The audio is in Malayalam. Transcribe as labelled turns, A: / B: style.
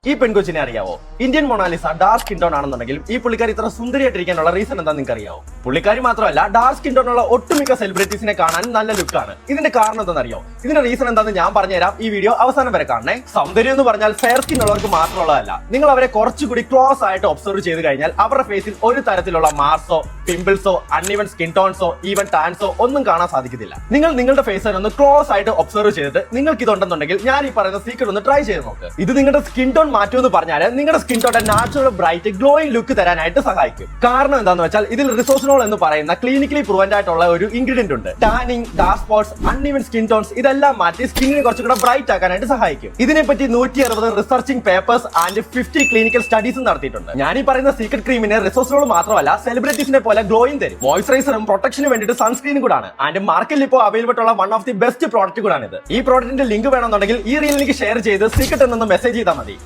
A: ഈ പെൺകൊച്ചിനെ അറിയാവോ? Indian Mona Lisa dark skin tone ആണെന്നുണ്ടെങ്കിലും ഈ പുള്ളിക്കാരി ഇത്ര സുന്ദരിയായിട്ടിരിക്കാനുള്ള റീസൺ എന്താ നിങ്ങൾക്ക് അറിയാവോ? പുള്ളിക്കാരി മാത്രമല്ല, ഡാർക്ക് സ്കിൻ ടോൺ ഉള്ള ഒട്ടുമിക്ക സെലിബ്രിറ്റീസിനെ കാണാൻ നല്ല ലുക്കാണ്. ഇതിന്റെ കാരണം എന്താണെന്നറിയോ? ഇതിന്റെ റീസൺ എന്താണെന്ന് ഞാൻ പറഞ്ഞുതരാം. ഈ വീഡിയോ അവസാനം വരെ കാണണേ. സൗന്ദര്യം എന്ന് പറഞ്ഞാൽ ഫെയർ സ്കിൻ ഉള്ളവർക്ക് മാത്രമുള്ളതല്ല. നിങ്ങൾ അവരെ കുറച്ചുകൂടി ക്ലോസ് ആയിട്ട് ഒബ്സർവ് ചെയ്ത് കഴിഞ്ഞാൽ അവരുടെ ഫേസിൽ ഒരു തരത്തിലുള്ള മാർക്സോ, പിമ്പിൾസോ, അൺഇവൻ സ്കിൻ ടോൺസോ, ഈവൻ ടാൻസോ ഒന്നും കാണാൻ സാധിക്കത്തില്ല. നിങ്ങൾ നിങ്ങളുടെ ഫേസ് ഒന്ന് ക്ലോസ് ആയിട്ട് ഒബ്സർവ് ചെയ്തിട്ട് നിങ്ങൾക്ക് ഇതുണ്ടെന്നുണ്ടെങ്കിൽ ഞാൻ ഈ പറയുന്ന സീക്രട്ട് ഒന്ന് ട്രൈ ചെയ്ത് നോക്ക്. ഇത് നിങ്ങളുടെ സ്കിൻ ടോൺ മാറ്റുമെന്ന് പറഞ്ഞാൽ നിങ്ങളുടെ skin tone natural bright glowing look തരാനായിട്ട് സഹായിക്കും. കാരണം എന്താണെന്ന് വെച്ചാൽ ഇതിൽ റിസോസിനോൾ എന്ന് പറയുന്ന ക്ലിനിക്കലി പ്രൂവൻഡ് ആയിട്ടുള്ള ഒരു ഇൻഗ്രീഡിയന്റ് ഉണ്ട്. Tanning, dark spots, uneven skin tones ഇതെല്ലാം മാറ്റി സ്കിന്നിനെ കുറച്ചുകൂടെ ബ്രൈറ്റ് ആക്കാനായിട്ട് സഹായിക്കും. ഇതിനെപ്പറ്റി 160 റിസർച്ചിങ് പേപ്പേഴ്സ് ആൻഡ് 50 ക്ലിനിക്കൽ സ്റ്റഡീസും നടത്തിയിട്ടുണ്ട്. ഞാൻ ഈ പറയുന്ന സീക്രട്ട് ക്രീമിന് റിസോസിനോൾ മാത്രമല്ല സെലിബ്രിറ്റീസിനെ പോലെ ഗ്ലോയിങ് തരും. മോയ്സ്ചറൈസറും പ്രൊട്ടക്ഷന് വേണ്ടിയിട്ട് സൺസ്ക്രീനും കൂടാണ്. ആൻഡ് മാർക്കറ്റിൽ ഇപ്പോൾ അവൈലബിൾ ഉള്ള one of the best product കൂടാണ് ഇത്. ഈ പ്രോഡക്റ്റിന്റെ ലിങ്ക് വേണമെന്നുണ്ടെങ്കിൽ ഈ റീലിലേക്ക് ഷെയർ ചെയ്ത് സീക്രട്ട് എന്നൊന്ന് മെസ്സേജ് ചെയ്താൽ മതി.